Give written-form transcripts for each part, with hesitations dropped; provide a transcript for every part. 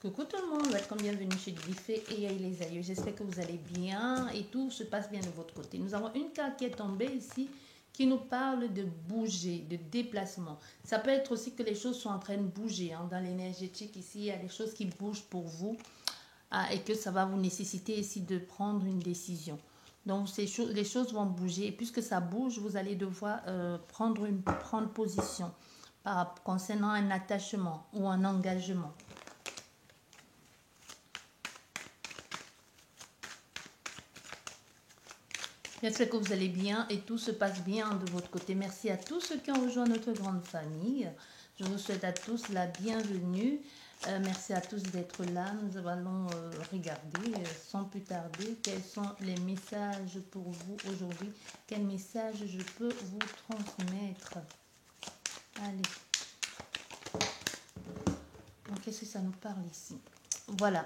Coucou tout le monde, welcome, bienvenue chez Griffé et les aïeux. J'espère que vous allez bien et tout se passe bien de votre côté. Nous avons une carte qui est tombée ici qui nous parle de bouger, de déplacement. Ça peut être aussi que les choses sont en train de bouger. Dans l'énergétique ici, il y a des choses qui bougent pour vous et que ça va vous nécessiter ici de prendre une décision. Donc les choses vont bouger et puisque ça bouge, vous allez devoir prendre position concernant un attachement ou un engagement. J'espère que vous allez bien et tout se passe bien de votre côté. Merci à tous ceux qui ont rejoint notre grande famille. Je vous souhaite à tous la bienvenue. Merci à tous d'être là. Nous allons regarder sans plus tarder quels sont les messages pour vous aujourd'hui. Quel message je peux vous transmettre? Allez. Qu'est-ce que ça nous parle ici? Voilà.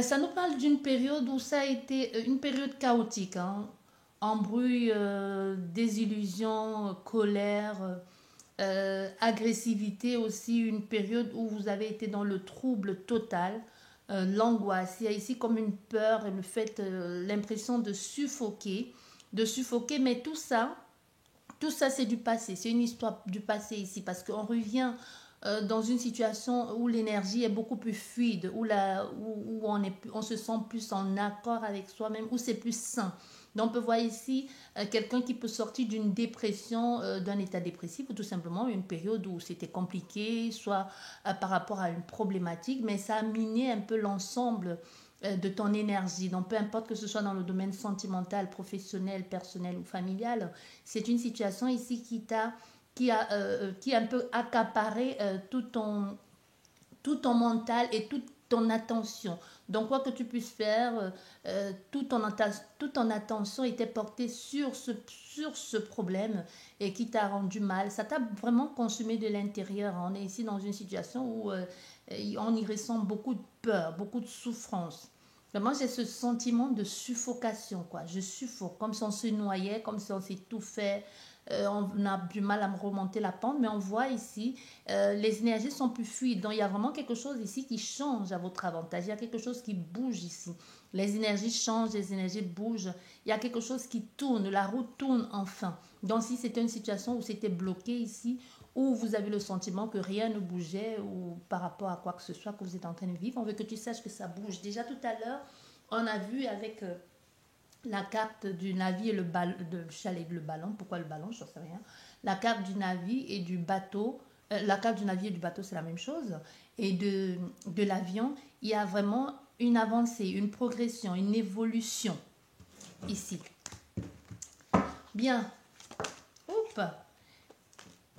Ça nous parle d'une période où ça a été une période chaotique. Embrouille, désillusion, colère, agressivité aussi, une période où vous avez été dans le trouble total, l'angoisse. Il y a ici comme une peur et le fait, l'impression de suffoquer, mais tout ça c'est du passé, c'est une histoire du passé ici parce qu'on revient dans une situation où l'énergie est beaucoup plus fluide, où on se sent plus en accord avec soi-même, où c'est plus sain. Donc on peut voir ici quelqu'un qui peut sortir d'une dépression, d'un état dépressif ou tout simplement une période où c'était compliqué, soit par rapport à une problématique, mais ça a miné un peu l'ensemble de ton énergie. Donc peu importe que ce soit dans le domaine sentimental, professionnel, personnel ou familial, c'est une situation ici qui a un peu accaparé tout ton mental et toute ton attention. Donc quoi que tu puisses faire, toute ton attention était portée sur ce problème et qui t'a rendu mal. Ça t'a vraiment consumé de l'intérieur. On est ici dans une situation où on y ressent beaucoup de peur, beaucoup de souffrance. Moi, j'ai ce sentiment de suffocation, quoi. Je suffoque, comme si on se noyait, comme si on s'étouffait. On a du mal à me remonter la pente, mais on voit ici, les énergies sont plus fluides. Donc, il y a vraiment quelque chose ici qui change à votre avantage. Il y a quelque chose qui bouge ici. Les énergies changent, les énergies bougent. Il y a quelque chose qui tourne, la roue tourne enfin. Donc, si c'était une situation où c'était bloqué ici, où vous avez le sentiment que rien ne bougeait ou par rapport à quoi que ce soit que vous êtes en train de vivre, on veut que tu saches que ça bouge. Déjà tout à l'heure, on a vu avec la carte du navire et le ballon, le ballon, pourquoi le ballon, je ne sais rien, la carte du navire et du bateau, la carte du navire et du bateau c'est la même chose, et de l'avion, il y a vraiment une avancée, une progression, une évolution ici. Bien. Oups.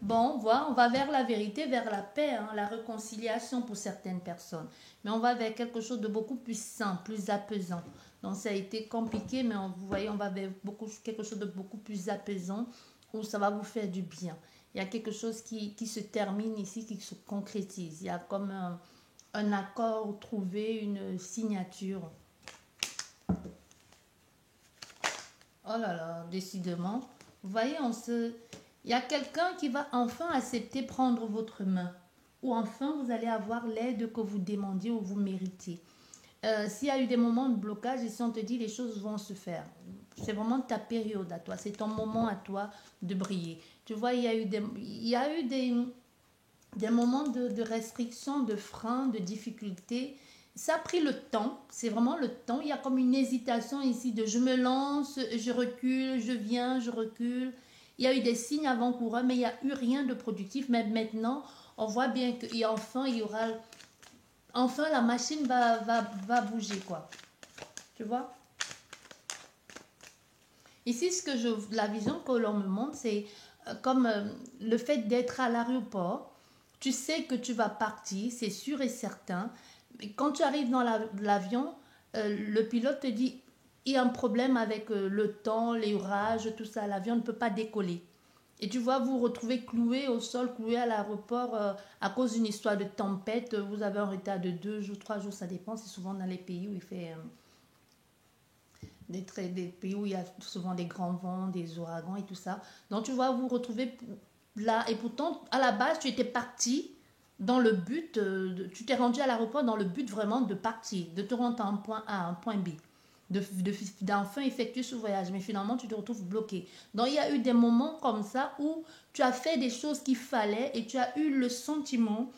Bon, on va vers la vérité, vers la paix, la réconciliation pour certaines personnes. Mais on va vers quelque chose de beaucoup plus sain, plus apaisant. Donc ça a été compliqué, mais vous voyez, on va vers quelque chose de beaucoup plus apaisant où ça va vous faire du bien. Il y a quelque chose qui se termine ici, qui se concrétise. Il y a comme un accord trouvé, une signature. Oh là là, décidément. Vous voyez, il y a quelqu'un qui va enfin accepter prendre votre main. Ou enfin, vous allez avoir l'aide que vous demandiez ou vous méritez. S'il y a eu des moments de blocage, ici on te dit les choses vont se faire. C'est vraiment ta période à toi. C'est ton moment à toi de briller. Tu vois, il y a eu des moments de restriction, de frein, de difficulté. Ça a pris le temps, c'est vraiment le temps. Il y a comme une hésitation ici de je me lance, je recule, je viens, je recule. Il y a eu des signes avant-coureurs, mais il n'y a eu rien de productif. Mais maintenant, on voit bien qu'enfin, enfin, la machine va bouger, quoi. Tu vois? Ici, la vision que l'on me montre, c'est comme le fait d'être à l'aéroport. Tu sais que tu vas partir, c'est sûr et certain. Mais quand tu arrives dans l'avion, le pilote te dit, il y a un problème avec le temps, les orages, tout ça. L'avion ne peut pas décoller. Et tu vois, vous vous retrouvez cloué au sol, cloué à l'aéroport à cause d'une histoire de tempête. Vous avez un retard de 2 jours, 3 jours, ça dépend. C'est souvent dans les pays où il fait des pays où il y a souvent des grands vents, des ouragans et tout ça. Donc tu vois, vous vous retrouvez là. Et pourtant, à la base, tu étais parti dans le but, tu t'es rendu à l'aéroport dans le but vraiment de partir, de te rendre à un point A, un point B, d'enfin effectuer ce voyage, mais finalement tu te retrouves bloqué. Donc il y a eu des moments comme ça où tu as fait des choses qu'il fallait et tu as eu le sentiment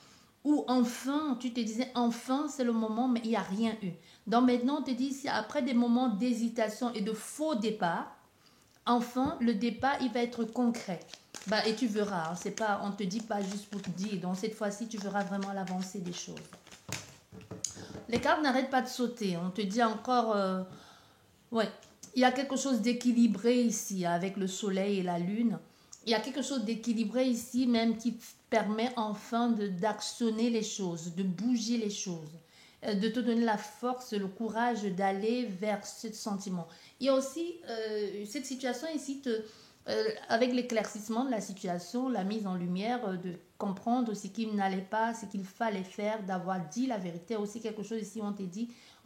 où enfin, tu te disais enfin c'est le moment, mais il n'y a rien eu. Donc maintenant on te dit, si après des moments d'hésitation et de faux départ, enfin le départ il va être concret. Bah, et tu verras, hein, c'est pas, on ne te dit pas juste pour te dire, donc cette fois-ci tu verras vraiment l'avancée des choses. Les cartes n'arrêtent pas de sauter, on te dit encore, ouais, il y a quelque chose d'équilibré ici avec le soleil et la lune. Il y a quelque chose d'équilibré ici même qui permet enfin d'actionner les choses, de bouger les choses, de te donner la force, le courage d'aller vers ce sentiment. Il y a aussi cette situation ici, avec l'éclaircissement de la situation, la mise en lumière, de comprendre ce qui n'allait pas, ce qu'il fallait faire, d'avoir dit la vérité. Aussi quelque chose ici où on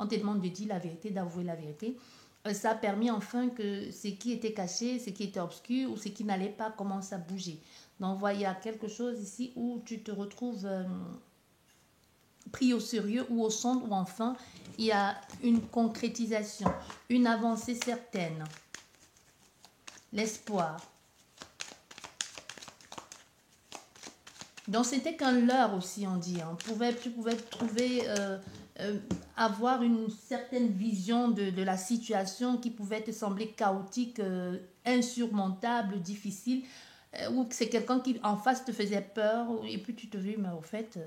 te demande de dire la vérité, d'avouer la vérité. Ça a permis enfin que ce qui était caché, ce qui était obscur ou ce qui n'allait pas commence à bouger. Donc, voilà, il y a quelque chose ici où tu te retrouves pris au sérieux ou au centre où enfin il y a une concrétisation, une avancée certaine. L'espoir. Donc, c'était qu'un leurre aussi, on dit. Hein. Tu pouvais trouver... avoir une certaine vision de la situation qui pouvait te sembler chaotique, insurmontable, difficile, ou que c'est quelqu'un qui en face te faisait peur, et puis tu te dis, mais au fait,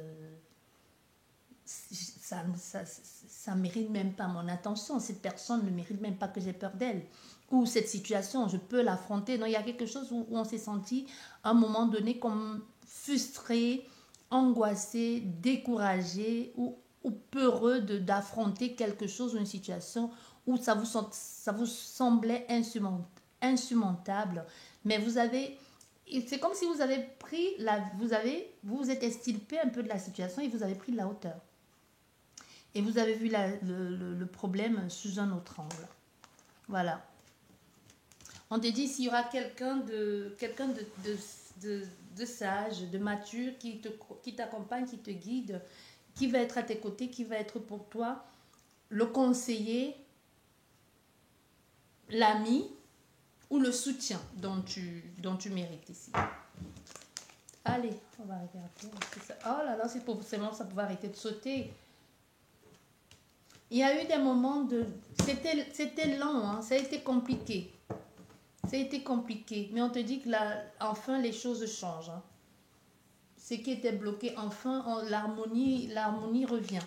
ça mérite même pas mon attention, cette personne ne mérite même pas que j'ai peur d'elle, ou cette situation, je peux l'affronter. Non, il y a quelque chose où on s'est senti à un moment donné comme frustré, angoissé, découragé, ou peureux d'affronter quelque chose ou une situation où ça vous semblait insurmontable, mais c'est comme si vous avez pris vous êtes extirpé un peu de la situation et vous avez pris de la hauteur. Et vous avez vu le problème sous un autre angle. Voilà. On te dit s'il y aura quelqu'un de sage, de mature, qui t'accompagne, qui te guide, qui va être à tes côtés, qui va être pour toi le conseiller, l'ami ou le soutien dont tu mérites ici. Allez, on va regarder. Oh là là, c'est pour seulement ça pouvait arrêter de sauter. Il y a eu des moments de... C'était lent, hein, ça a été compliqué. Ça a été compliqué, mais on te dit que là, enfin, les choses changent. Hein. Ce qui était bloqué, enfin, l'harmonie revient.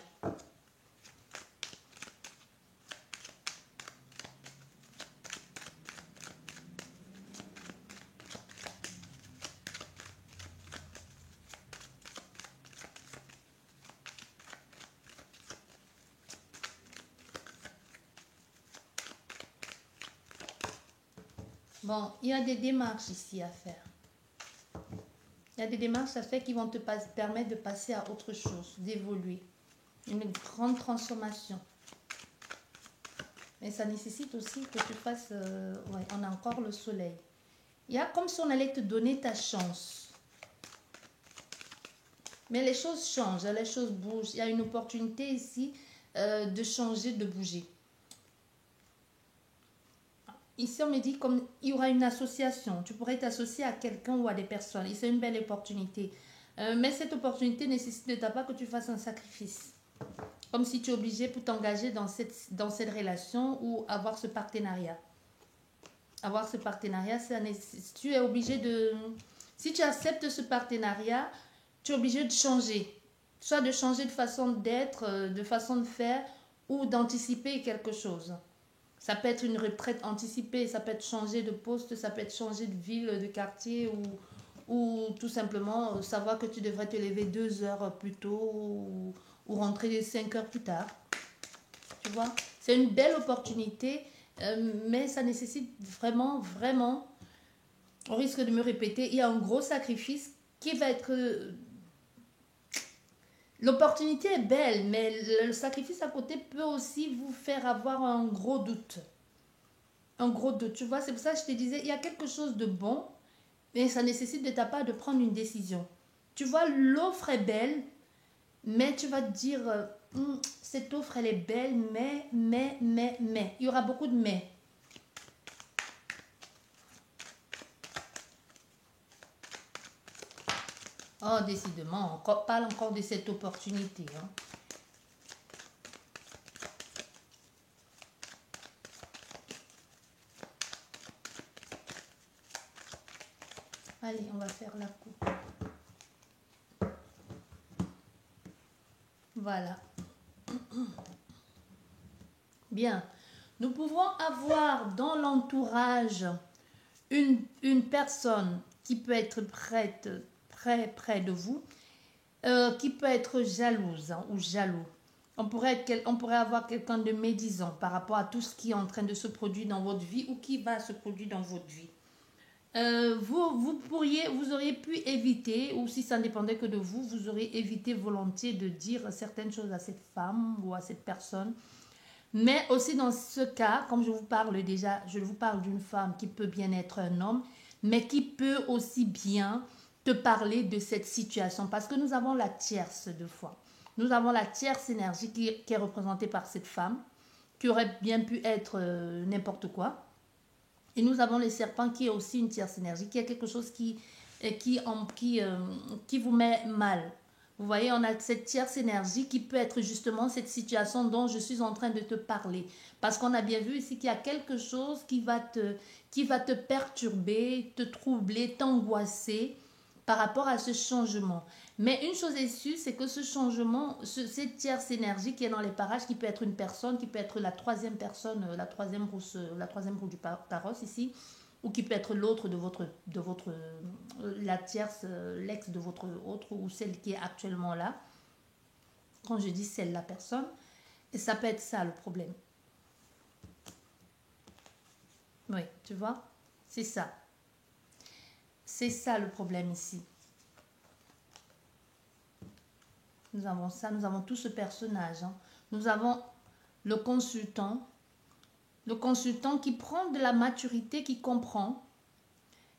Bon, il y a des démarches ici à faire. Il y a des démarches à faire qui vont te permettre de passer à autre chose, d'évoluer. Une grande transformation. Mais ça nécessite aussi que tu fasses... ouais, on a encore le soleil. Il y a comme si on allait te donner ta chance. Mais les choses changent, les choses bougent. Il y a une opportunité ici de changer, de bouger. Ici, on me dit comme il y aura une association. Tu pourrais t'associer à quelqu'un ou à des personnes. Et c'est une belle opportunité. Mais cette opportunité nécessite de ta part que tu fasses un sacrifice. Comme si tu es obligé pour t'engager dans cette relation ou avoir ce partenariat. Avoir ce partenariat, tu es obligé de... Si tu acceptes ce partenariat, tu es obligé de changer. Soit de changer de façon d'être, de façon de faire ou d'anticiper quelque chose. Ça peut être une retraite anticipée, ça peut être changer de poste, ça peut être changer de ville, de quartier ou tout simplement savoir que tu devrais te lever 2 heures plus tôt ou rentrer 5 heures plus tard. Tu vois, c'est une belle opportunité, mais ça nécessite vraiment, vraiment, au risque de me répéter, il y a un gros sacrifice qui va être... L'opportunité est belle, mais le sacrifice à côté peut aussi vous faire avoir un gros doute. Un gros doute, tu vois, c'est pour ça que je te disais, il y a quelque chose de bon, mais ça nécessite de ta part de prendre une décision. Tu vois, l'offre est belle, Mais tu vas te dire, cette offre, elle est belle, mais. Il y aura beaucoup de mais. Oh, décidément, on parle encore de cette opportunité. Hein. Allez, on va faire la coupe. Voilà. Bien. Nous pouvons avoir dans l'entourage une personne qui peut être près de vous, qui peut être jalouse hein, ou jaloux. On pourrait avoir quelqu'un de médisant par rapport à tout ce qui est en train de se produire dans votre vie ou qui va se produire dans votre vie. Vous auriez pu éviter, ou si ça ne dépendait que de vous, vous auriez évité volontiers de dire certaines choses à cette femme ou à cette personne. Mais aussi dans ce cas, comme je vous parle déjà, je vous parle d'une femme qui peut bien être un homme, mais qui peut aussi bien te parler de cette situation. Parce que nous avons la tierce de foi. Nous avons la tierce énergie qui est représentée par cette femme, qui aurait bien pu être n'importe quoi. Et nous avons le serpent qui est aussi une tierce énergie, qui est quelque chose qui vous met mal. Vous voyez, on a cette tierce énergie qui peut être justement cette situation dont je suis en train de te parler. Parce qu'on a bien vu ici qu'il y a quelque chose qui va te perturber, te troubler, t'angoisser par rapport à ce changement. Mais une chose est sûre, c'est que ce changement, cette tierce énergie qui est dans les parages, qui peut être une personne, qui peut être la troisième personne, la troisième roue du carrosse ici, ou qui peut être l'autre la tierce, l'ex de votre autre, ou celle qui est actuellement là. Quand je dis celle, la personne, et ça peut être ça le problème. Oui, tu vois, c'est ça. C'est ça le problème ici. Nous avons ça, nous avons tout ce personnage. Hein. Nous avons le consultant qui prend de la maturité, qui comprend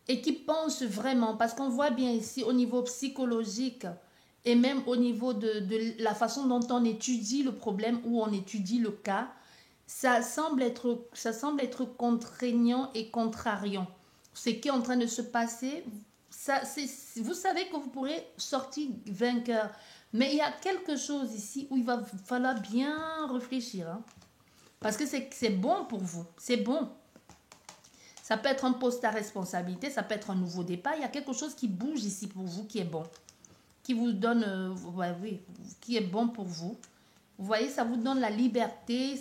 et qui pense vraiment, parce qu'on voit bien ici au niveau psychologique et même au niveau de la façon dont on étudie le problème ou on étudie le cas, ça semble être contraignant et contrariant. Ce qui est en train de se passer, vous savez que vous pourrez sortir vainqueur. Mais il y a quelque chose ici où il va falloir bien réfléchir. Hein, parce que c'est bon pour vous. C'est bon. Ça peut être un poste à responsabilité, ça peut être un nouveau départ. Il y a quelque chose qui bouge ici pour vous qui est bon. Qui vous donne, qui est bon pour vous. Vous voyez, ça vous donne la liberté,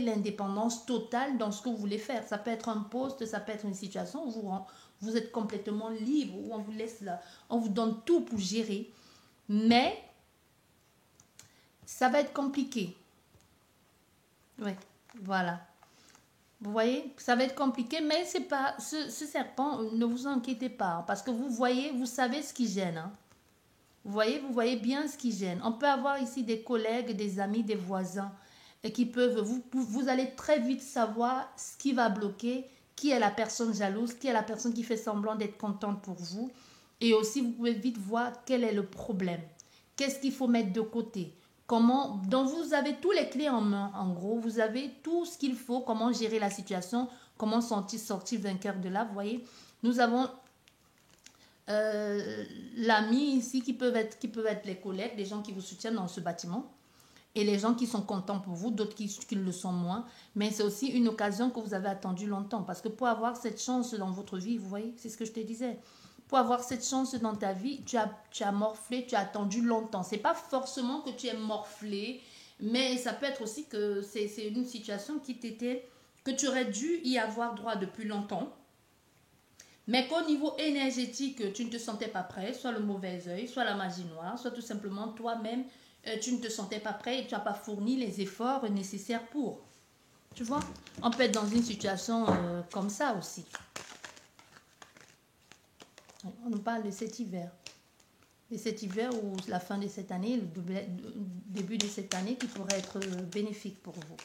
l'indépendance totale dans ce que vous voulez faire. Ça peut être un poste, ça peut être une situation où vous êtes complètement libre, où on vous laisse là, on vous donne tout pour gérer. Mais ça va être compliqué. Oui, voilà. Vous voyez, ça va être compliqué, mais c'est pas ce serpent, ne vous inquiétez pas, parce que vous voyez, vous savez ce qui gêne. Hein. Vous voyez bien ce qui gêne. On peut avoir ici des collègues, des amis, des voisins, et qui peuvent, vous allez très vite savoir ce qui va bloquer, qui est la personne jalouse, qui est la personne qui fait semblant d'être contente pour vous. Et aussi, vous pouvez vite voir quel est le problème. Qu'est-ce qu'il faut mettre de côté? Donc vous avez tous les clés en main, en gros. Vous avez tout ce qu'il faut, comment gérer la situation, comment sortir vainqueur de là. Vous voyez, nous avons l'ami ici qui peuvent être les collègues, les gens qui vous soutiennent dans ce bâtiment et les gens qui sont contents pour vous, d'autres qui le sont moins, mais c'est aussi une occasion que vous avez attendu longtemps parce que pour avoir cette chance dans votre vie, vous voyez, c'est ce que je te disais, pour avoir cette chance dans ta vie, tu as morflé, tu as attendu longtemps. C'est pas forcément que tu es morflé, mais ça peut être aussi que c'est une situation que tu aurais dû y avoir droit depuis longtemps. Mais qu'au niveau énergétique, tu ne te sentais pas prêt, soit le mauvais œil, soit la magie noire, soit tout simplement toi-même, tu ne te sentais pas prêt et tu n'as pas fourni les efforts nécessaires pour. Tu vois, on peut être dans une situation comme ça aussi. On nous parle de cet hiver. De cet hiver ou la fin de cette année, le début de cette année qui pourrait être bénéfique pour vous.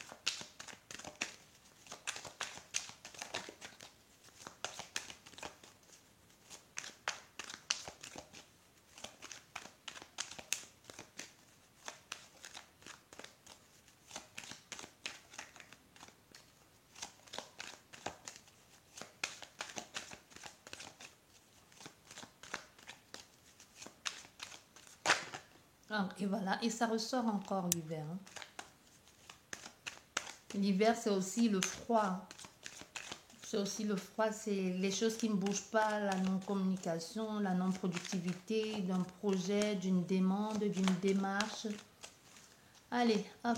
Et voilà, et ça ressort encore l'hiver. Hein. L'hiver, c'est aussi le froid. C'est aussi le froid, c'est les choses qui ne bougent pas, la non-communication, la non-productivité d'un projet, d'une demande, d'une démarche. Allez, hop.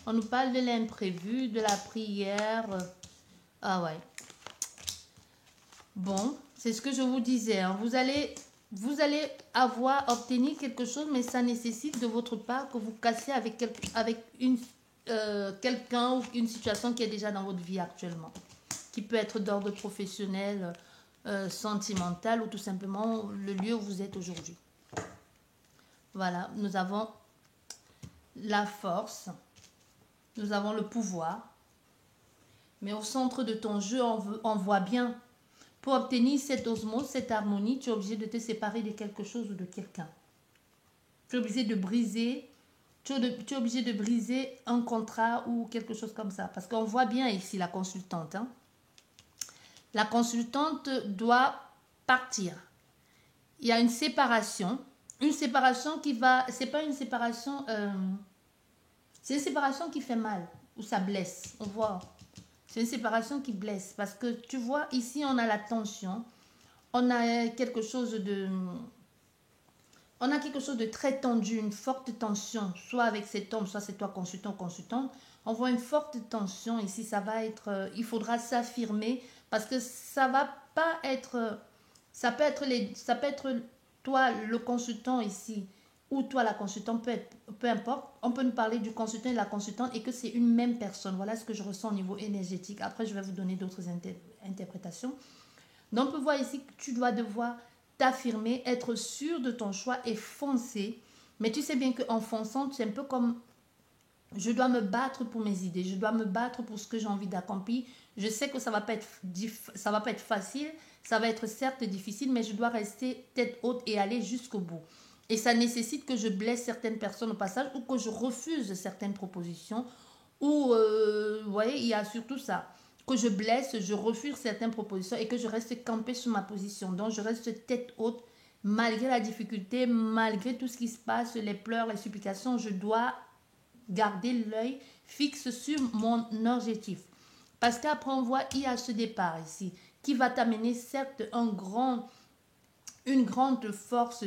On nous parle de l'imprévu, de la prière. Ah ouais. Bon, c'est ce que je vous disais. Hein. Vous allez obtenir quelque chose, mais ça nécessite de votre part que vous cassiez avec quelqu'un ou une situation qui est déjà dans votre vie actuellement. Qui peut être d'ordre professionnel, sentimental ou tout simplement le lieu où vous êtes aujourd'hui. Voilà, nous avons la force, nous avons le pouvoir, mais au centre de ton jeu, on voit bien, pour obtenir cette osmose, cette harmonie, tu es obligé de te séparer de quelque chose ou de quelqu'un. Tu es obligé de briser, tu es obligé de briser un contrat ou quelque chose comme ça, parce qu'on voit bien ici la consultante, hein. La consultante doit partir. Il y a une séparation qui va, c'est pas une séparation, c'est une séparation qui fait mal ou ça blesse. On voit, c'est une séparation qui blesse parce que tu vois ici on a la tension, on a quelque chose de très tendu, une forte tension, soit avec cet homme, soit c'est toi consultante. On voit une forte tension ici, ça va être, il faudra s'affirmer parce que ça va pas être, ça peut être toi le consultant ici ou toi la consultante, peu importe, on peut nous parler du consultant et de la consultante et que c'est une même personne. Voilà ce que je ressens au niveau énergétique. Après, je vais vous donner d'autres interprétations. Donc, on peut voir ici que tu dois devoir t'affirmer, être sûr de ton choix et foncer. Mais tu sais bien qu'en fonçant, c'est un peu comme je dois me battre pour mes idées, je dois me battre pour ce que j'ai envie d'accomplir. Je sais que ça va pas être facile, ça va être certes difficile, mais je dois rester tête haute et aller jusqu'au bout. Et ça nécessite que je blesse certaines personnes au passage ou que je refuse certaines propositions. Ou, vous voyez, il y a surtout ça. Que je blesse, je refuse certaines propositions et que je reste campée sur ma position. Donc, je reste tête haute malgré la difficulté, malgré tout ce qui se passe, les pleurs, les supplications. Je dois garder l'œil fixe sur mon objectif. Parce qu'après, on voit, il y a ce départ ici qui va t'amener certes une grande force,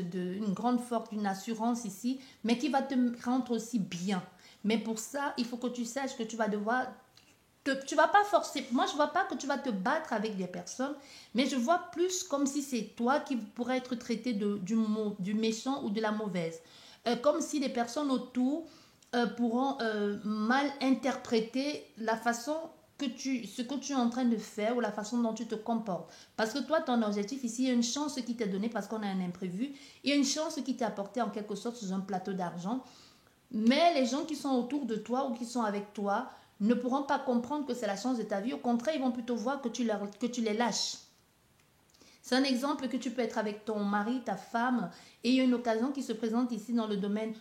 une assurance ici, mais qui va te rendre aussi bien. Mais pour ça, il faut que tu saches que tu vas devoir tu vas pas forcer. Moi, je vois pas que tu vas te battre avec des personnes, mais je vois plus comme si c'est toi qui pourrais être traité du méchant ou de la mauvaise. Comme si les personnes autour pourront mal interpréter la façon ce que tu es en train de faire ou la façon dont tu te comportes. Parce que toi, ton objectif ici, il y a une chance qui t'est donnée parce qu'on a un imprévu. Il y a une chance qui t'est apportée en quelque sorte sur un plateau d'argent. Mais les gens qui sont autour de toi ou qui sont avec toi ne pourront pas comprendre que c'est la chance de ta vie. Au contraire, ils vont plutôt voir que tu les lâches. C'est un exemple que tu peux être avec ton mari, ta femme, et il y a une occasion qui se présente ici dans le domaine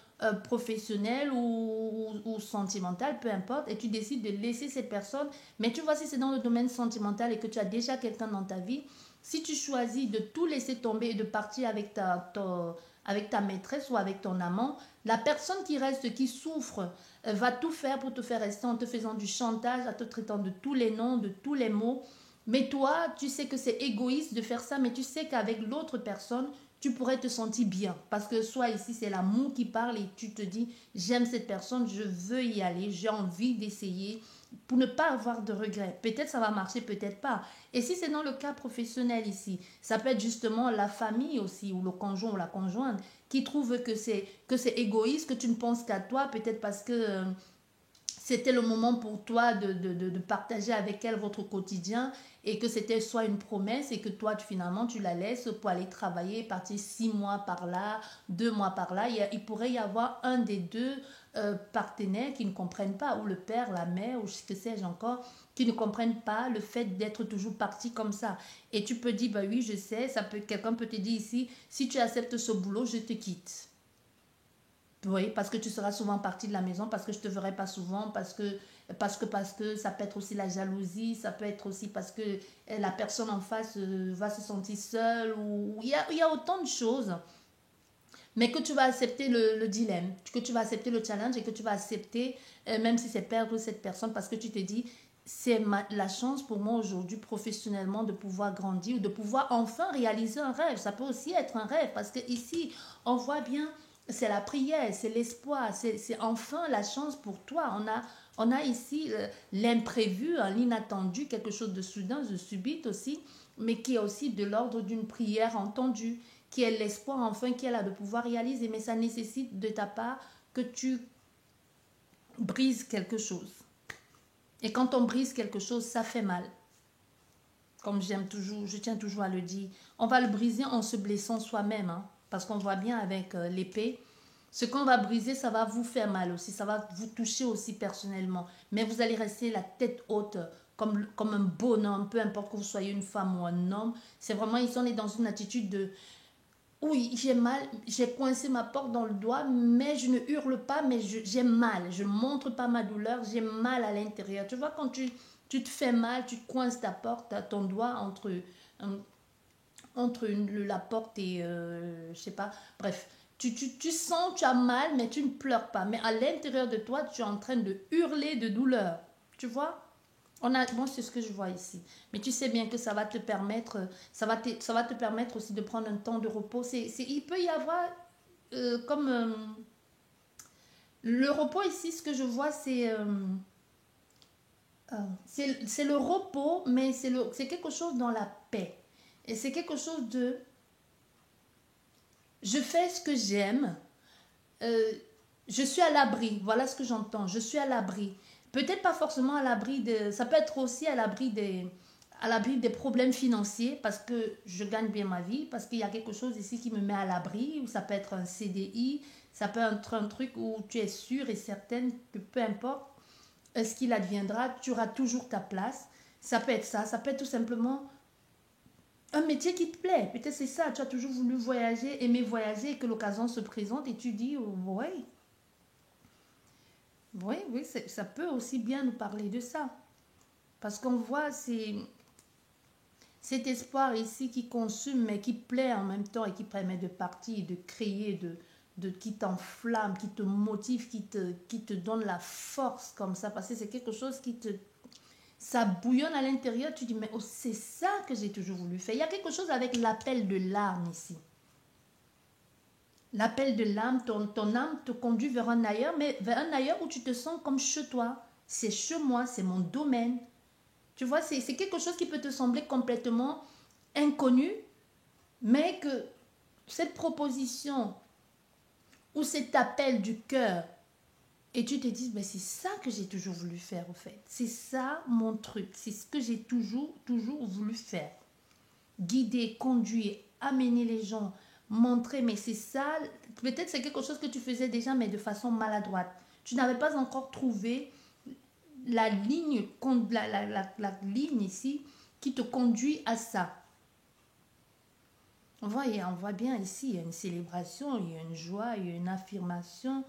professionnel ou sentimental, peu importe, et tu décides de laisser cette personne. Mais tu vois, si c'est dans le domaine sentimental et que tu as déjà quelqu'un dans ta vie, si tu choisis de tout laisser tomber et de partir avec ta maîtresse ou avec ton amant, la personne qui reste, qui souffre, va tout faire pour te faire rester en te faisant du chantage, en te traitant de tous les noms, de tous les mots. Mais toi, tu sais que c'est égoïste de faire ça, mais tu sais qu'avec l'autre personne, tu pourrais te sentir bien. Parce que soit ici, c'est l'amour qui parle et tu te dis, j'aime cette personne, je veux y aller, j'ai envie d'essayer pour ne pas avoir de regrets. Peut-être ça va marcher, peut-être pas. Et si c'est dans le cas professionnel ici, ça peut être justement la famille aussi, ou le conjoint ou la conjointe, qui trouve que c'est égoïste, que tu ne penses qu'à toi, peut-être parce que c'était le moment pour toi de partager avec elle votre quotidien et que c'était soit une promesse et que toi, finalement, tu la laisses pour aller travailler, partir 6 mois par là, 2 mois par là. Il pourrait y avoir un des deux partenaires qui ne comprennent pas, ou le père, la mère, ou ce que sais-je encore, qui ne comprennent pas le fait d'être toujours parti comme ça. Et tu peux dire, bah oui, je sais, quelqu'un peut te dire ici, si tu acceptes ce boulot, je te quitte. Oui, parce que tu seras souvent partie de la maison, parce que je ne te verrai pas souvent, parce que ça peut être aussi la jalousie, ça peut être aussi parce que la personne en face va se sentir seule, ou il y a autant de choses. mais que tu vas accepter le dilemme, que tu vas accepter le challenge et que tu vas accepter, même si c'est perdre cette personne, parce que tu te dis, c'est la chance pour moi aujourd'hui professionnellement de pouvoir grandir ou de pouvoir enfin réaliser un rêve. Ça peut aussi être un rêve parce que ici, on voit bien, c'est la prière, c'est l'espoir, c'est enfin la chance pour toi. On a ici l'imprévu, l'inattendu, quelque chose de soudain, de subite aussi, mais qui est aussi de l'ordre d'une prière entendue, qui est l'espoir enfin qui est là de pouvoir réaliser. Mais ça nécessite de ta part que tu brises quelque chose. Et quand on brise quelque chose, ça fait mal. Comme j'aime toujours, je tiens toujours à le dire, on va le briser en se blessant soi-même, hein, parce qu'on voit bien avec l'épée, ce qu'on va briser, ça va vous faire mal aussi, ça va vous toucher aussi personnellement. Mais vous allez rester la tête haute, comme un bonhomme, peu importe que vous soyez une femme ou un homme. C'est vraiment, ici, on est dans une attitude de oui, j'ai mal, j'ai coincé ma porte dans le doigt, mais je ne hurle pas, mais j'ai mal. Je ne montre pas ma douleur, j'ai mal à l'intérieur. Tu vois, quand tu te fais mal, tu coinces ta porte, ton doigt entre la porte et, je sais pas, bref. Tu sens, tu as mal, mais tu ne pleures pas. Mais à l'intérieur de toi, tu es en train de hurler de douleur. Tu vois? Moi, c'est ce que je vois ici. Mais tu sais bien que ça va te permettre, ça va te permettre aussi de prendre un temps de repos. Il peut y avoir comme le repos ici, ce que je vois, c'est le repos, mais c'est quelque chose dans la paix. Et c'est quelque chose de, je fais ce que j'aime, euh, je suis à l'abri. Voilà ce que j'entends. Je suis à l'abri. Peut-être pas forcément à l'abri de... Ça peut être aussi à l'abri des problèmes financiers parce que je gagne bien ma vie, parce qu'il y a quelque chose ici qui me met à l'abri, ou ça peut être un CDI, ça peut être un truc où tu es sûre et certaine que peu importe ce qu'il adviendra, tu auras toujours ta place. Ça peut être ça peut être tout simplement un métier qui te plaît. Peut-être c'est ça, tu as toujours voulu voyager, aimer voyager et que l'occasion se présente et tu dis, oh, ouais, oui, ça peut aussi bien nous parler de ça. Parce qu'on voit cet espoir ici qui consume, mais qui plaît en même temps et qui permet de partir, de créer, qui t'enflamme, qui te motive, qui te donne la force comme ça. Parce que c'est quelque chose ça bouillonne à l'intérieur. Tu dis, mais oh, c'est ça que j'ai toujours voulu faire. Il y a quelque chose avec l'appel de l'âme ici. L'appel de l'âme, ton âme te conduit vers un ailleurs, mais vers un ailleurs où tu te sens comme chez toi. C'est chez moi, c'est mon domaine. Tu vois, c'est quelque chose qui peut te sembler complètement inconnu, mais que cette proposition ou cet appel du cœur, et tu te dis, ben c'est ça que j'ai toujours voulu faire, au fait. C'est ça mon truc. C'est ce que j'ai toujours voulu faire. Guider, conduire, amener les gens, montrer, mais c'est ça. Peut-être c'est quelque chose que tu faisais déjà, mais de façon maladroite. Tu n'avais pas encore trouvé la ligne, la ligne ici qui te conduit à ça. On voit bien ici, il y a une célébration, il y a une joie, il y a une affirmation,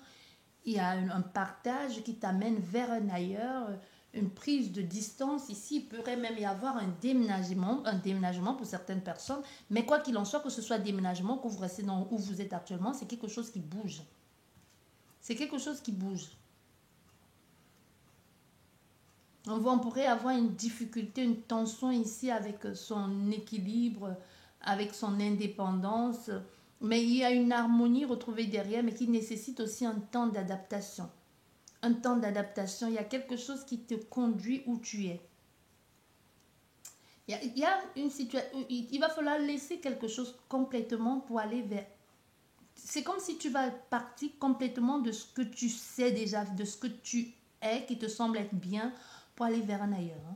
il y a un partage qui t'amène vers un ailleurs, une prise de distance. Ici, il pourrait même y avoir un déménagement pour certaines personnes, mais quoi qu'il en soit, que ce soit déménagement, que vous restez où vous êtes actuellement, c'est quelque chose qui bouge. C'est quelque chose qui bouge. On pourrait avoir une difficulté, une tension ici avec son équilibre, avec son indépendance, mais il y a une harmonie retrouvée derrière, mais qui nécessite aussi un temps d'adaptation. Un temps d'adaptation, il y a quelque chose qui te conduit où tu es. Il y a une situation où il va falloir laisser quelque chose complètement pour aller vers... C'est comme si tu vas partir complètement de ce que tu sais déjà, de ce que tu es, qui te semble être bien, pour aller vers un ailleurs. Hein.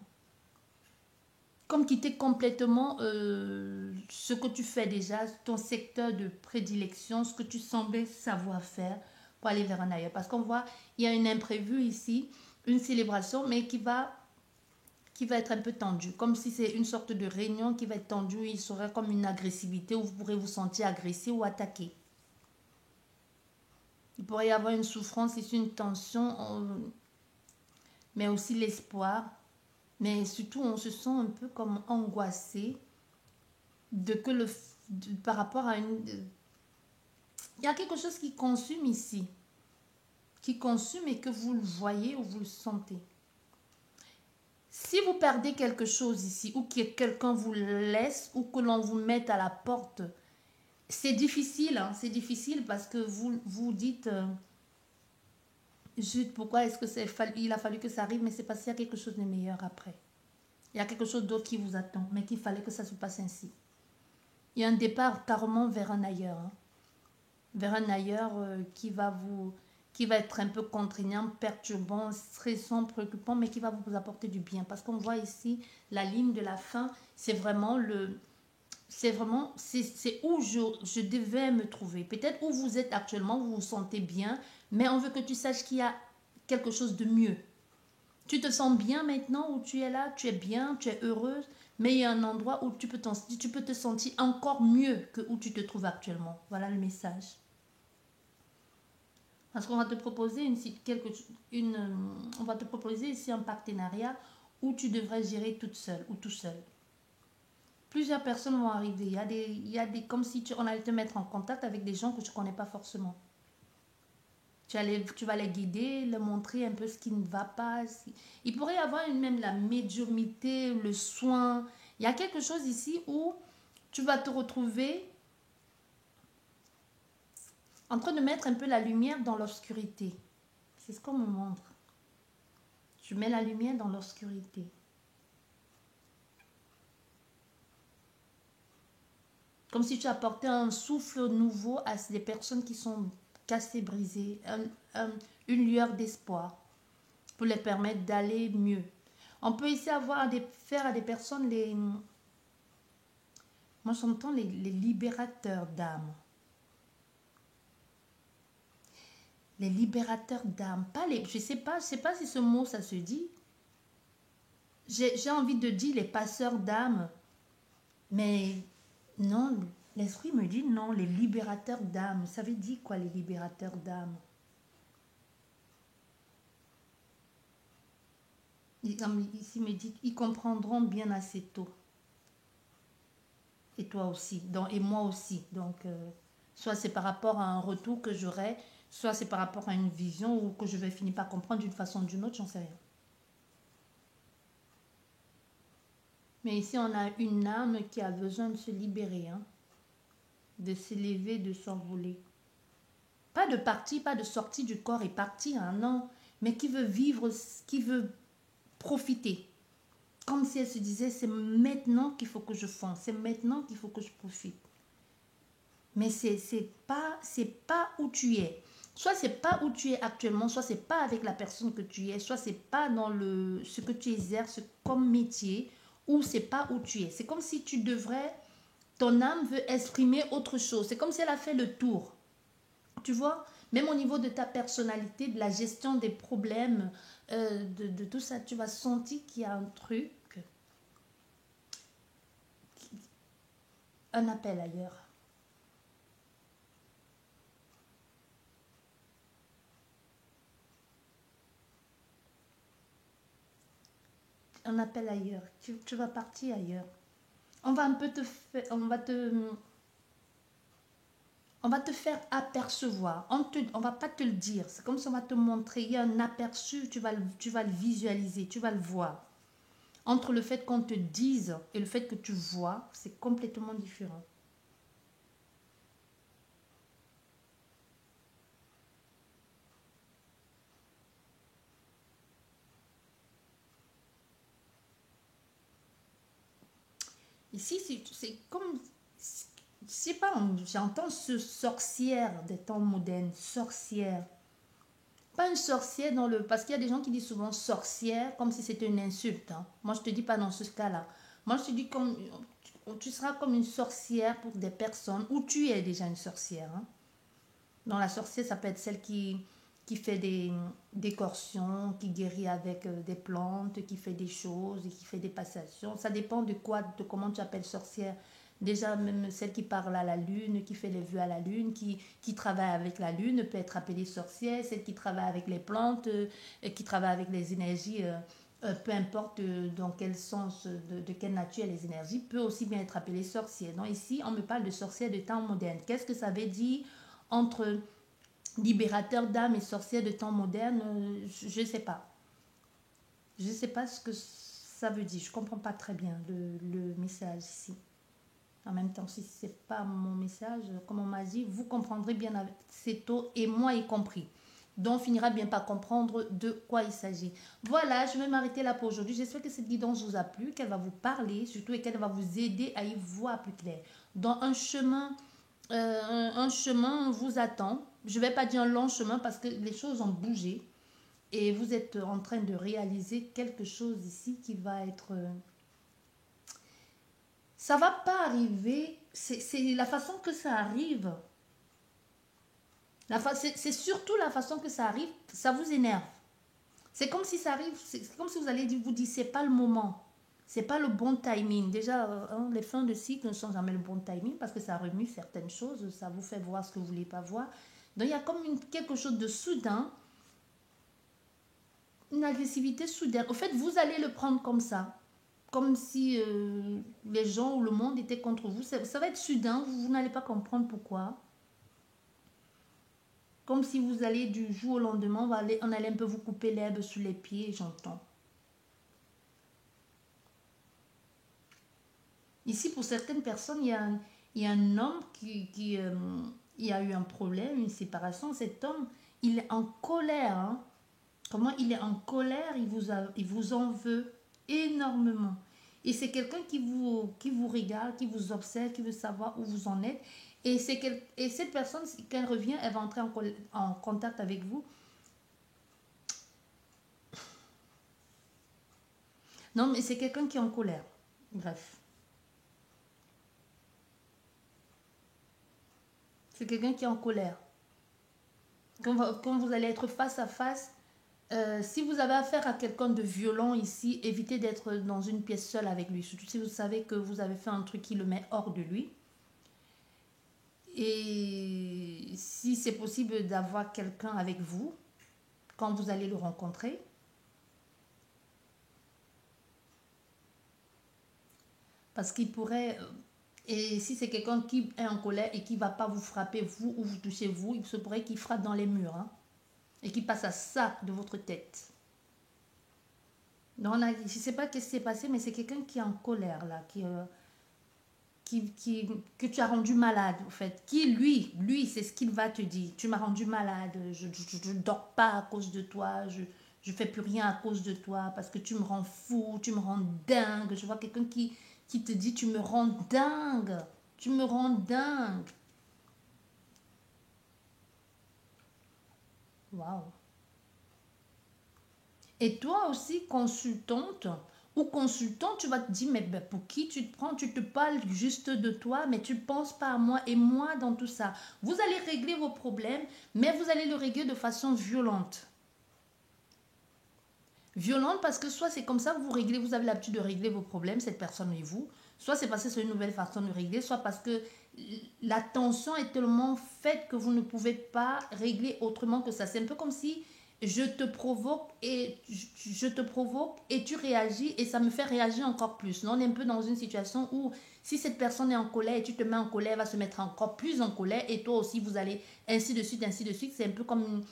Comme quitter complètement ce que tu fais déjà, ton secteur de prédilection, ce que tu semblais savoir faire pour aller vers un ailleurs. Parce qu'on voit, il y a une imprévue ici, une célébration, mais qui va être un peu tendue. Comme si c'est une sorte de réunion qui va être tendue, il serait comme une agressivité où vous pourrez vous sentir agressé ou attaqué. Il pourrait y avoir une souffrance ici, une tension, mais aussi l'espoir. Mais surtout, on se sent un peu comme angoissé par rapport à Il y a quelque chose qui consume ici. Qui consume et que vous le voyez ou vous le sentez. Si vous perdez quelque chose ici ou que quelqu'un vous laisse ou que l'on vous mette à la porte, c'est difficile. Hein, c'est difficile parce que vous vous dites... Zut, pourquoi est-ce que il a fallu que ça arrive, mais c'est parce qu'il y a quelque chose de meilleur après. Il y a quelque chose d'autre qui vous attend, mais qu'il fallait que ça se passe ainsi. Il y a un départ carrément vers un ailleurs. Hein. Vers un ailleurs qui va être un peu contraignant, perturbant, stressant, préoccupant, mais qui va vous apporter du bien. Parce qu'on voit ici la ligne de la fin, c'est vraiment c'est où je devais me trouver. Peut-être où vous êtes actuellement, vous vous sentez bien, mais on veut que tu saches qu'il y a quelque chose de mieux. Tu te sens bien maintenant où tu es là, tu es bien, tu es heureuse, mais il y a un endroit où tu peux te sentir encore mieux que où tu te trouves actuellement. Voilà le message. Parce qu'on va te proposer on va te proposer ici un partenariat où tu devrais gérer toute seule ou tout seul. Plusieurs personnes vont arriver. Il y a des comme si on allait te mettre en contact avec des gens que tu ne connais pas forcément. Tu vas les guider, leur montrer un peu ce qui ne va pas. Il pourrait y avoir même la médiumnité, le soin. Il y a quelque chose ici où tu vas te retrouver en train de mettre un peu la lumière dans l'obscurité. C'est ce qu'on me montre. Tu mets la lumière dans l'obscurité. Comme si tu apportais un souffle nouveau à des personnes qui sont cassées, brisées, une lueur d'espoir pour les permettre d'aller mieux. On peut ici faire à des personnes moi j'entends les libérateurs d'âme. Les libérateurs d'âme, je sais pas si ce mot ça se dit. J'ai envie de dire les passeurs d'âme, mais non, l'esprit me dit non, les libérateurs d'âme. Ça veut dire quoi les libérateurs d'âme? Ici me dit, ils comprendront bien assez tôt. Et toi aussi, et moi aussi. Donc, soit c'est par rapport à un retour que j'aurai, soit c'est par rapport à une vision ou que je vais finir par comprendre d'une façon ou d'une autre, j'en sais rien. Mais ici, on a une âme qui a besoin de se libérer, hein, de s'élever, de s'envoler. Pas de partir, pas de sortie du corps et partir, hein, non, mais qui veut vivre, qui veut profiter. Comme si elle se disait, c'est maintenant qu'il faut que je fonce, c'est maintenant qu'il faut que je profite. Mais c'est pas où tu es. Soit c'est pas où tu es actuellement, soit c'est pas avec la personne que tu es, soit c'est pas dans ce que tu exerces comme métier, ou c'est pas où tu es. C'est comme si ton âme veut exprimer autre chose. C'est comme si elle a fait le tour. Tu vois, même au niveau de ta personnalité, de la gestion des problèmes, de tout ça, tu vas sentir qu'il y a un truc, un appel ailleurs. Un appel ailleurs. Tu vas partir ailleurs. On va un peu on va te faire apercevoir. On va pas te le dire. C'est comme si on va te montrer. Il y a un aperçu, tu vas le visualiser, tu vas le voir. Entre le fait qu'on te dise et le fait que tu vois, c'est complètement différent. Ici, c'est comme... Je sais pas, j'entends ce sorcière des temps modernes, sorcière. Pas une sorcière parce qu'il y a des gens qui disent souvent sorcière comme si c'était une insulte. Hein. Moi, je te dis pas dans ce cas-là. Moi, je te dis comme... Tu seras comme une sorcière pour des personnes où tu es déjà une sorcière. Hein. Donc, la sorcière, ça peut être celle qui fait des décortions, qui guérit avec des plantes, qui fait des choses, qui fait des passations. Ça dépend de comment tu appelles sorcière. Déjà, même celle qui parle à la lune, qui fait les vœux à la lune, qui travaille avec la lune, peut être appelée sorcière. Celle qui travaille avec les plantes, qui travaille avec les énergies, peu importe dans quel sens, de quelle nature les énergies, peut aussi bien être appelée sorcière. Donc ici, on me parle de sorcière de temps moderne. Qu'est-ce que ça veut dire entre libérateur d'âme et sorcière de temps moderne, je ne sais pas. Je ne sais pas ce que ça veut dire. Je ne comprends pas très bien le message ici. En même temps, si ce n'est pas mon message, comme on m'a dit, vous comprendrez bien assez tôt, et moi y compris. Donc, on finira bien par comprendre de quoi il s'agit. Voilà, je vais m'arrêter là pour aujourd'hui. J'espère que cette guidance vous a plu, qu'elle va vous parler, surtout, et qu'elle va vous aider à y voir plus clair. Dans un chemin vous attend. Je ne vais pas dire un long chemin parce que les choses ont bougé. Et vous êtes en train de réaliser quelque chose ici qui va être... ça va pas arriver. C'est la façon que ça arrive. C'est surtout la façon que ça arrive. Ça vous énerve. C'est comme si ça arrive. C'est comme si vous allez vous dire c'est pas le moment. C'est pas le bon timing. Déjà, les fins de cycle ne sont jamais le bon timing parce que ça remue certaines choses. Ça vous fait voir ce que vous voulez pas voir. Donc il y a comme quelque chose de soudain. Une agressivité soudaine. Au fait, vous allez le prendre comme ça. Comme si les gens ou le monde était contre vous. Ça va être soudain. Vous n'allez pas comprendre pourquoi. Comme si vous allez du jour au lendemain, on allait un peu vous couper l'herbe sous les pieds, j'entends. Ici, pour certaines personnes, il y a un homme qui il a eu un problème, une séparation. Cet homme, il est en colère. Hein. Comment il est en colère, il vous en veut énormément. Et c'est quelqu'un qui vous regarde, qui vous observe, qui veut savoir où vous en êtes. Et cette personne, quand elle revient, elle va entrer en contact avec vous. Non, mais c'est quelqu'un qui est en colère. Bref. C'est quelqu'un qui est en colère. Quand vous allez être face à face, si vous avez affaire à quelqu'un de violent ici, évitez d'être dans une pièce seule avec lui. Surtout si vous savez que vous avez fait un truc qui le met hors de lui. Et si c'est possible d'avoir quelqu'un avec vous, quand vous allez le rencontrer, parce qu'il pourrait... Et si c'est quelqu'un qui est en colère et qui ne va pas vous frapper, vous, ou vous toucher vous, il se pourrait qu'il frappe dans les murs. Hein, et qu'il passe à ça de votre tête. Donc, je ne sais pas ce qui s'est passé, mais c'est quelqu'un qui est en colère, là, que tu as rendu malade, en fait. Qui, lui, c'est ce qu'il va te dire. Tu m'as rendu malade, je ne dors pas à cause de toi, je ne fais plus rien à cause de toi, parce que tu me rends fou, tu me rends dingue. Je vois quelqu'un qui te dit, tu me rends dingue, tu me rends dingue. Waouh. Et toi aussi, consultante ou consultant, tu vas te dire, mais ben, pour qui tu te prends? Tu te parles juste de toi, mais tu ne penses pas à moi et moi dans tout ça. Vous allez régler vos problèmes, mais vous allez le régler de façon violente. Violente parce que soit c'est comme ça que vous réglez, vous avez l'habitude de régler vos problèmes, cette personne et vous. Soit c'est parce que c'est une nouvelle façon de régler, soit parce que la tension est tellement faite que vous ne pouvez pas régler autrement que ça. C'est un peu comme si je te provoque et tu réagis et ça me fait réagir encore plus. On est un peu dans une situation où si cette personne est en colère et tu te mets en colère, elle va se mettre encore plus en colère et toi aussi vous allez ainsi de suite, ainsi de suite. C'est un peu comme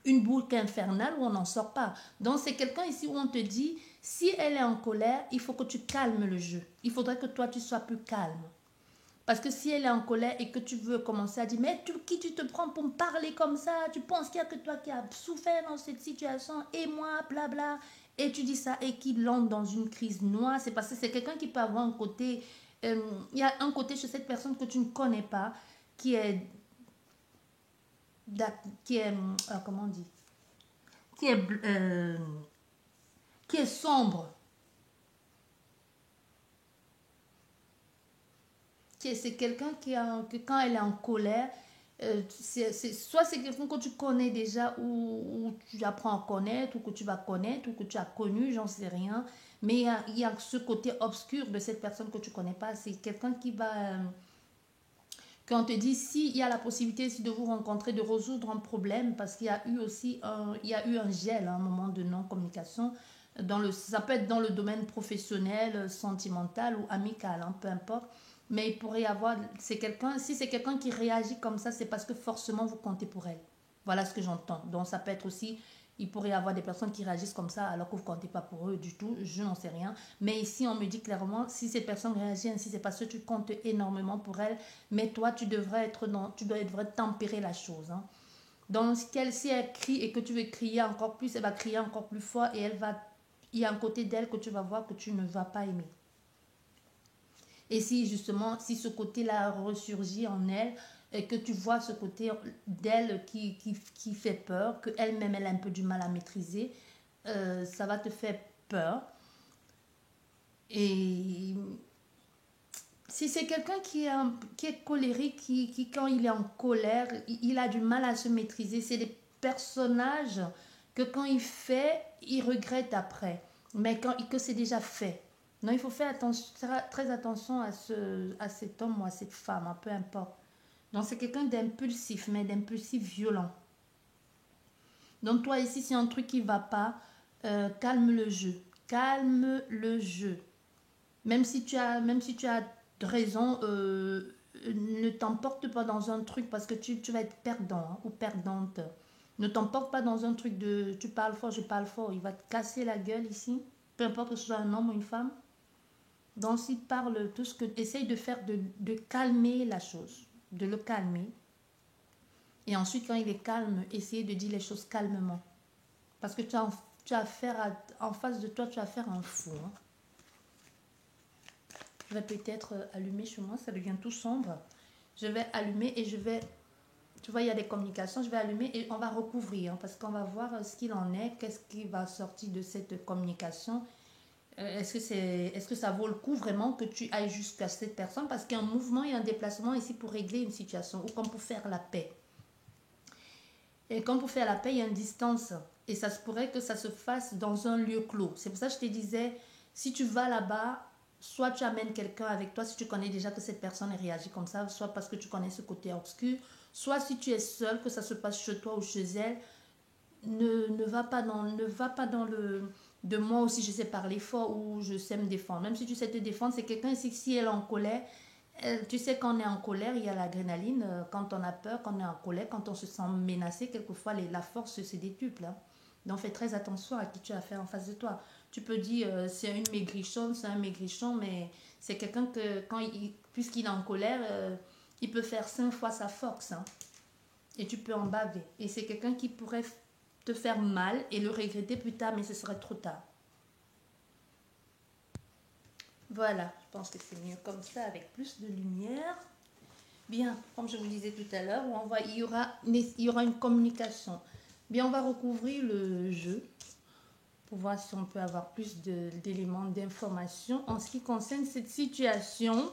une boucle infernale où on n'en sort pas. Donc c'est quelqu'un ici où on te dit, si elle est en colère, il faut que tu calmes le jeu. Il faudrait que toi tu sois plus calme. Parce que si elle est en colère et que tu veux commencer à dire, mais qui tu te prends pour me parler comme ça? Tu penses qu'il n'y a que toi qui as souffert dans cette situation et moi, blabla. Et tu dis ça et qu'il entre dans une crise noire. C'est parce que c'est quelqu'un qui peut avoir un côté... Il y a un côté chez cette personne que tu ne connais pas qui est... comment on dit? Qui est, qui est sombre. C'est quelqu'un que quand elle est en colère, soit c'est quelqu'un que tu connais déjà ou tu apprends à connaître ou que tu vas connaître ou que tu as connu, j'en sais rien. Mais il y a ce côté obscur de cette personne que tu ne connais pas. C'est quelqu'un qui va... quand on te dit s'il y a la possibilité de vous rencontrer, de résoudre un problème, parce qu'il y a eu aussi il y a eu un gel à un moment de non-communication. Ça peut être dans le domaine professionnel, sentimental ou amical, hein, peu importe. Mais il pourrait y avoir, c'est quelqu'un, si c'est quelqu'un qui réagit comme ça, c'est parce que forcément vous comptez pour elle. Voilà ce que j'entends. Donc ça peut être aussi, il pourrait y avoir des personnes qui réagissent comme ça alors que vous ne comptez pas pour eux du tout, je n'en sais rien. Mais ici on me dit clairement, si cette personne réagit ainsi, c'est parce que tu comptes énormément pour elle, mais toi tu devrais tempérer la chose. Hein. Donc si elle crie et que tu veux crier encore plus, elle va crier encore plus fort et il y a un côté d'elle que tu vas voir que tu ne vas pas aimer. Et si justement, si ce côté-là ressurgit en elle, et que tu vois ce côté d'elle qui fait peur, qu'elle-même elle a un peu du mal à maîtriser, ça va te faire peur. Et si c'est quelqu'un qui est colérique, qui quand il est en colère, il a du mal à se maîtriser, c'est des personnages que quand il fait, il regrette après, mais que c'est déjà fait. Non, il faut faire très attention à cet homme ou à cette femme, hein, peu importe. Donc c'est quelqu'un d'impulsif, mais d'impulsif violent. Donc toi ici, c'est un truc qui ne va pas, calme le jeu. Calme le jeu. Même si tu as raison, ne t'emporte pas dans un truc parce que tu vas être perdant, hein, ou perdante. Ne t'emporte pas dans un truc de tu parles fort, je parle fort. Il va te casser la gueule ici, peu importe que ce soit un homme ou une femme. Donc s'il parle, tout ce que essaye de faire, de calmer la chose, de le calmer. Et ensuite, quand il est calme, essayer de dire les choses calmement. Parce que tu as affaire en face de toi, tu as affaire à un fou. Hein. Je vais peut-être allumer chez moi, ça devient tout sombre. Je vais allumer et je vais, tu vois, il y a des communications, je vais allumer et on va recouvrir, hein, parce qu'on va voir ce qu'il en est, qu'est-ce qui va sortir de cette communication. Est-ce que ça vaut le coup vraiment que tu ailles jusqu'à cette personne, parce qu'il y a un mouvement et un déplacement ici pour régler une situation, ou comme pour faire la paix. Et comme pour faire la paix, il y a une distance. Et ça se pourrait que ça se fasse dans un lieu clos. C'est pour ça que je te disais, si tu vas là-bas, soit tu amènes quelqu'un avec toi si tu connais déjà que cette personne réagit comme ça, soit parce que tu connais ce côté obscur, soit si tu es seul, que ça se passe chez toi ou chez elle, ne va pas dans le de moi aussi je sais parler fort ou je sais me défendre. Même si tu sais te défendre, c'est quelqu'un ici, si elle est en colère, tu sais quand on est en colère, il y a l'adrénaline, quand on a peur, quand on est en colère, quand on se sent menacé, quelquefois la force se détuple. Hein. Donc fais très attention à qui tu as affaire en face de toi. Tu peux dire c'est une maigrichonne, c'est un maigrichon, mais c'est quelqu'un que puisqu'il est en colère, il peut faire 5 fois sa force. Hein. Et tu peux en baver. Et c'est quelqu'un qui pourrait te faire mal et le regretter plus tard, mais ce serait trop tard. Voilà, je pense que c'est mieux comme ça, avec plus de lumière. Bien, comme je vous disais tout à l'heure, il y aura une communication. Bien, on va recouvrir le jeu pour voir si on peut avoir plus d'éléments d'information en ce qui concerne cette situation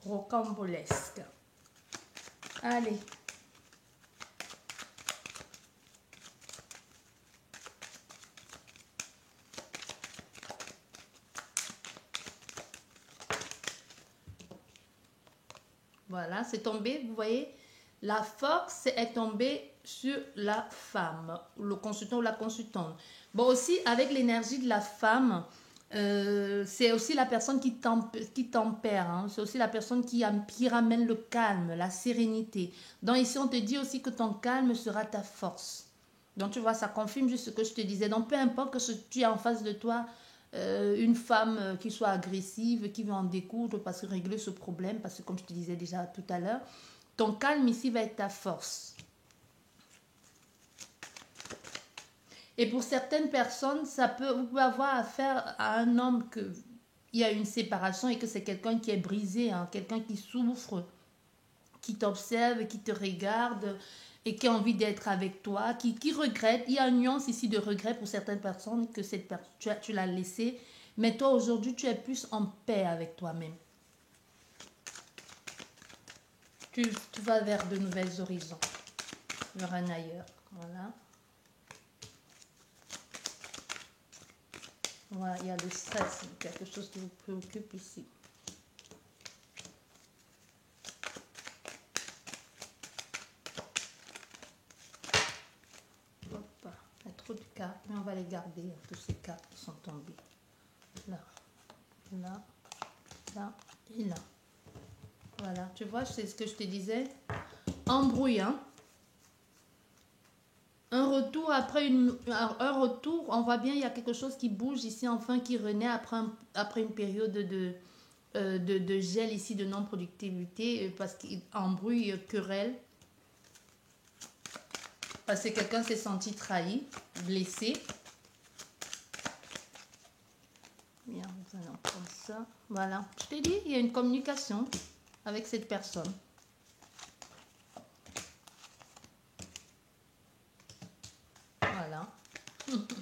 rocambolesque. Allez. Voilà, c'est tombé, vous voyez, la force est tombée sur la femme, le consultant ou la consultante. Bon, aussi, avec l'énergie de la femme, c'est aussi la personne qui tempère, hein. C'est aussi la personne qui ramène le calme, la sérénité. Donc ici, on te dit aussi que ton calme sera ta force. Donc tu vois, ça confirme juste ce que je te disais. Donc peu importe que tu as en face de toi, une femme qui soit agressive, qui veut en découdre parce que régler ce problème, parce que comme je te disais déjà tout à l'heure, ton calme ici va être ta force. Et pour certaines personnes, vous pouvez avoir affaire à un homme il y a une séparation et que c'est quelqu'un qui est brisé, hein, quelqu'un qui souffre, qui t'observe, qui te regarde et qui a envie d'être avec toi, qui regrette. Il y a une nuance ici de regret pour certaines personnes que tu l'as laissé. Mais toi, aujourd'hui, tu es plus en paix avec toi-même. Tu vas vers de nouvelles horizons, vers un ailleurs. Voilà. Voilà, il y a le stress, quelque chose qui vous préoccupe ici. Hop, il y a trop de cartes, mais on va les garder, tous ces cartes qui sont tombées. Là. là, là et là. Voilà, tu vois, c'est ce que je te disais. Embrouille, hein. Un retour après un retour, on voit bien il y a quelque chose qui bouge ici, enfin qui renaît après une période de gel ici, de non-productivité, parce qu'embrouille, querelle, parce que quelqu'un s'est senti trahi, blessé. Bien, nous allons prendre ça. Voilà, je t'ai dit, il y a une communication avec cette personne. Voilà. Hop,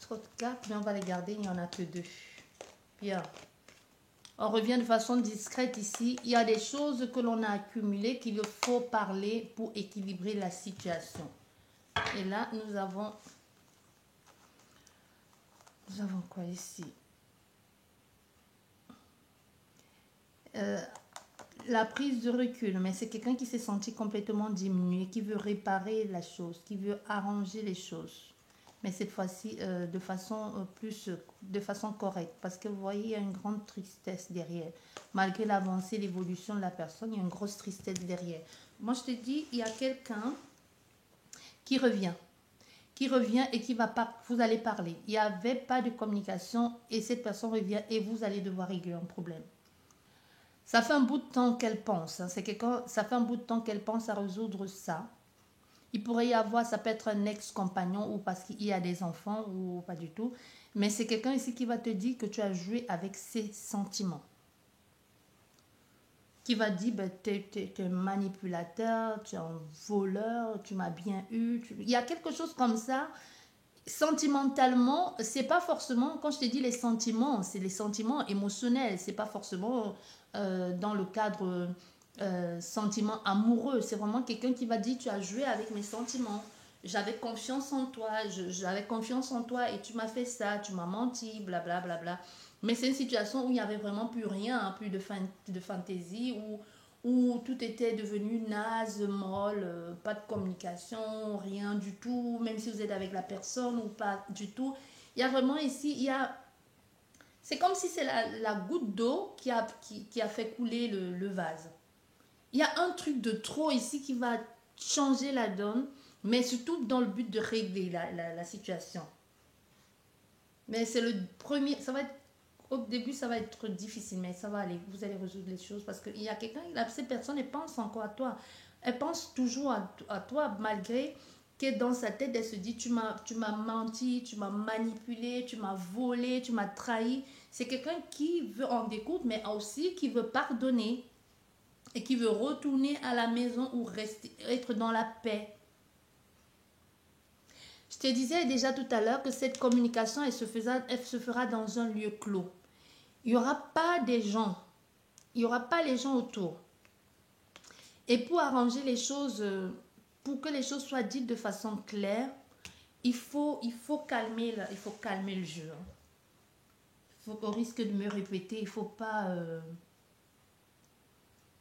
trop de cartes, mais on va les garder, il n'y en a que 2. Bien. On revient de façon discrète ici. Il y a des choses que l'on a accumulées qu'il faut parler pour équilibrer la situation. Et là, nous avons quoi ici? La prise de recul, mais c'est quelqu'un qui s'est senti complètement diminué, qui veut réparer la chose, qui veut arranger les choses. Mais cette fois-ci, de façon correcte. Parce que vous voyez, il y a une grande tristesse derrière. Malgré l'avancée, l'évolution de la personne, il y a une grosse tristesse derrière. Moi, je te dis, il y a quelqu'un qui revient et vous allez parler. Il n'y avait pas de communication et cette personne revient et vous allez devoir régler un problème. Ça fait un bout de temps qu'elle pense. Hein. Ça fait un bout de temps qu'elle pense à résoudre ça. Il pourrait y avoir, ça peut être un ex-compagnon ou parce qu'il y a des enfants ou pas du tout. Mais c'est quelqu'un ici qui va te dire que tu as joué avec ses sentiments. Qui va dire, ben, tu es un manipulateur, tu es un voleur, tu m'as bien eu. Il y a quelque chose comme ça. Sentimentalement, c'est pas forcément, quand je te dis les sentiments, c'est les sentiments émotionnels, c'est pas forcément dans le cadre sentiment amoureux, c'est vraiment quelqu'un qui va dire tu as joué avec mes sentiments, j'avais confiance en toi, j'avais confiance en toi et tu m'as fait ça, tu m'as menti, blablabla. Bla, bla, bla. Mais c'est une situation où il n'y avait vraiment plus rien, hein, plus de fantaisie, où tout était devenu naze, molle, pas de communication, rien du tout, même si vous êtes avec la personne ou pas du tout. Il y a vraiment ici, c'est comme si c'est la goutte d'eau qui a fait couler le vase. Il y a un truc de trop ici qui va changer la donne, mais surtout dans le but de régler la situation. Mais c'est le premier, ça va être au début, ça va être difficile, mais ça va aller. Vous allez résoudre les choses parce qu'il y a quelqu'un, cette personne, elle pense encore à toi. Elle pense toujours à toi, malgré que dans sa tête, elle se dit tu m'as menti, tu m'as manipulé, tu m'as volé, tu m'as trahi. C'est quelqu'un qui veut en découdre, mais aussi qui veut pardonner et qui veut retourner à la maison ou être dans la paix. Je te disais déjà tout à l'heure que cette communication, elle se fera dans un lieu clos. Il n'y aura pas des gens. Il n'y aura pas les gens autour. Et pour arranger les choses, pour que les choses soient dites de façon claire, il faut calmer le jeu. Au risque de me répéter, il ne faut pas...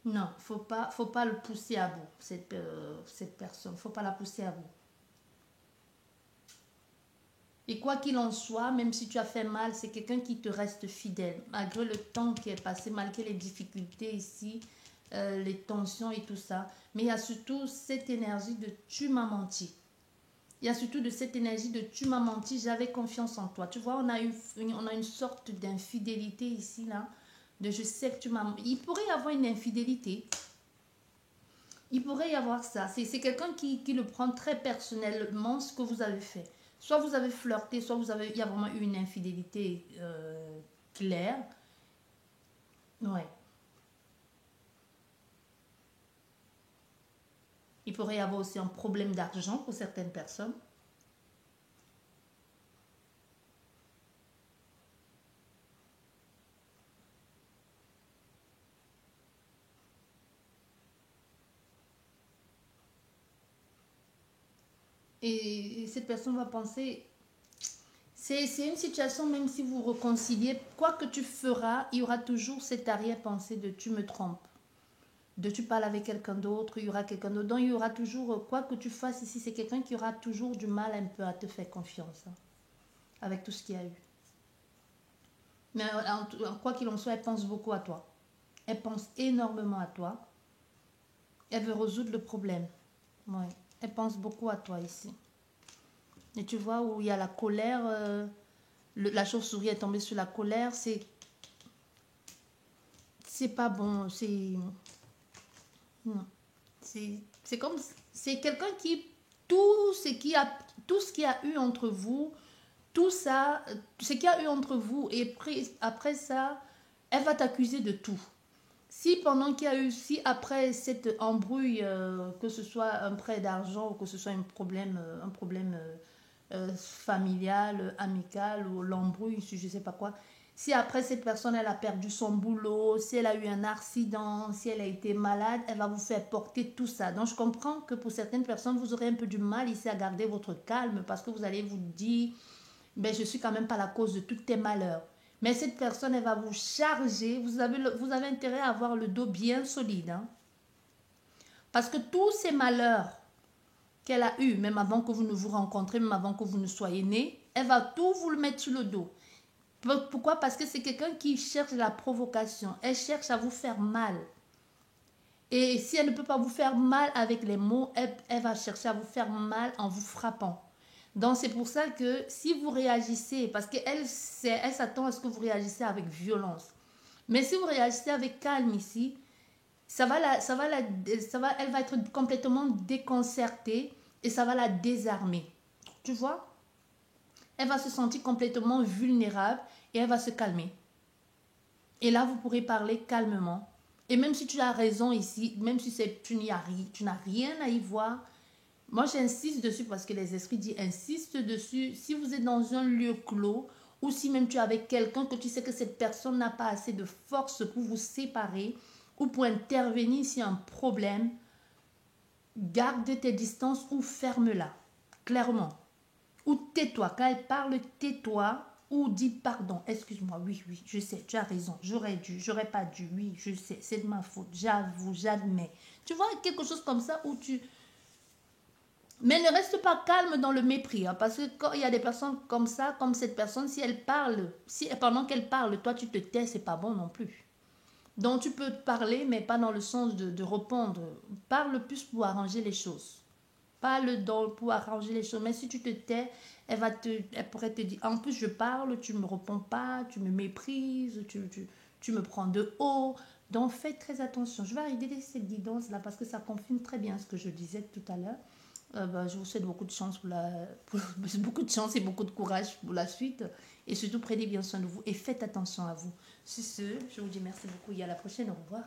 non, faut pas le pousser à bout, cette personne. Il ne faut pas la pousser à bout. Et quoi qu'il en soit, même si tu as fait mal, c'est quelqu'un qui te reste fidèle. Malgré le temps qui est passé, malgré les difficultés ici, les tensions et tout ça. Mais il y a surtout cette énergie de tu m'as menti. Il y a surtout de cette énergie de tu m'as menti, j'avais confiance en toi. Tu vois, on a une sorte d'infidélité ici, là. De je sais que tu m'as menti. Il pourrait y avoir une infidélité. Il pourrait y avoir ça. C'est quelqu'un qui le prend très personnellement, ce que vous avez fait. Soit vous avez flirté, soit il y a vraiment eu une infidélité claire. Ouais. Il pourrait y avoir aussi un problème d'argent pour certaines personnes. Et cette personne va penser, c'est une situation, même si vous réconciliez, quoi que tu feras, il y aura toujours cette arrière-pensée de tu me trompes, de tu parles avec quelqu'un d'autre, il y aura quelqu'un d'autre. Donc il y aura toujours, quoi que tu fasses ici, c'est quelqu'un qui aura toujours du mal un peu à te faire confiance, hein, avec tout ce qu'il y a eu. Mais quoi qu'il en soit, elle pense beaucoup à toi. Elle pense énormément à toi. Elle veut résoudre le problème. Ouais. Elle pense beaucoup à toi ici. Et tu vois où il y a la colère, la chauve-souris est tombée sur la colère, c'est pas bon, non. C'est comme, c'est quelqu'un qui, tout ce qui a, tout ce qu'il y a eu entre vous, tout ça, ce qu'il y a eu entre vous, et après ça, elle va t'accuser de tout. Si pendant qu'il y a eu, si après cette embrouille, que ce soit un prêt d'argent ou que ce soit un problème familial, amical ou l'embrouille, je ne sais pas quoi, si après cette personne elle a perdu son boulot, si elle a eu un accident, si elle a été malade, elle va vous faire porter tout ça. Donc je comprends que pour certaines personnes, vous aurez un peu du mal ici à garder votre calme parce que vous allez vous dire, ben, je suis quand même pas la cause de tous tes malheurs. Mais cette personne, elle va vous charger. Vous avez intérêt à avoir le dos bien solide. Hein. Parce que tous ces malheurs qu'elle a eus, même avant que vous ne vous rencontrez, même avant que vous ne soyez nés, elle va tout vous le mettre sur le dos. Pourquoi? Parce que c'est quelqu'un qui cherche la provocation. Elle cherche à vous faire mal. Et si elle ne peut pas vous faire mal avec les mots, elle va chercher à vous faire mal en vous frappant. Donc c'est pour ça que si vous réagissez, parce qu'elle elle s'attend à ce que vous réagissez avec violence. Mais si vous réagissez avec calme ici, elle va être complètement déconcertée et ça va la désarmer. Tu vois? Elle va se sentir complètement vulnérable et elle va se calmer. Et là, vous pourrez parler calmement. Et même si tu as raison ici, même si tu n'as rien à y voir, moi j'insiste dessus parce que les esprits disent insiste dessus. Si vous êtes dans un lieu clos ou si même tu es avec quelqu'un que tu sais que cette personne n'a pas assez de force pour vous séparer ou pour intervenir s'il y a un problème, garde tes distances ou ferme-la, clairement. Ou tais-toi. Quand elle parle, tais-toi. Ou dis pardon, excuse-moi, oui, oui, je sais, tu as raison, j'aurais pas dû, oui, je sais, c'est de ma faute, j'avoue, j'admets. Tu vois, quelque chose comme ça où tu... Mais ne reste pas calme dans le mépris, hein, parce que quand il y a des personnes comme ça, comme cette personne, si elle parle, si pendant qu'elle parle, toi tu te tais, c'est pas bon non plus. Donc tu peux parler, mais pas dans le sens de répondre. Parle plus pour arranger les choses. Parle donc pour arranger les choses. Mais si tu te tais, elle pourrait te dire, en plus je parle, tu ne me réponds pas, tu me méprises, tu me prends de haut. Donc faites très attention. Je vais arrêter cette guidance là parce que ça confirme très bien ce que je disais tout à l'heure. Je vous souhaite beaucoup de chance beaucoup de chance et beaucoup de courage pour la suite. Et surtout prenez bien soin de vous et faites attention à vous. Sur ce, je vous dis merci beaucoup et à la prochaine. Au revoir.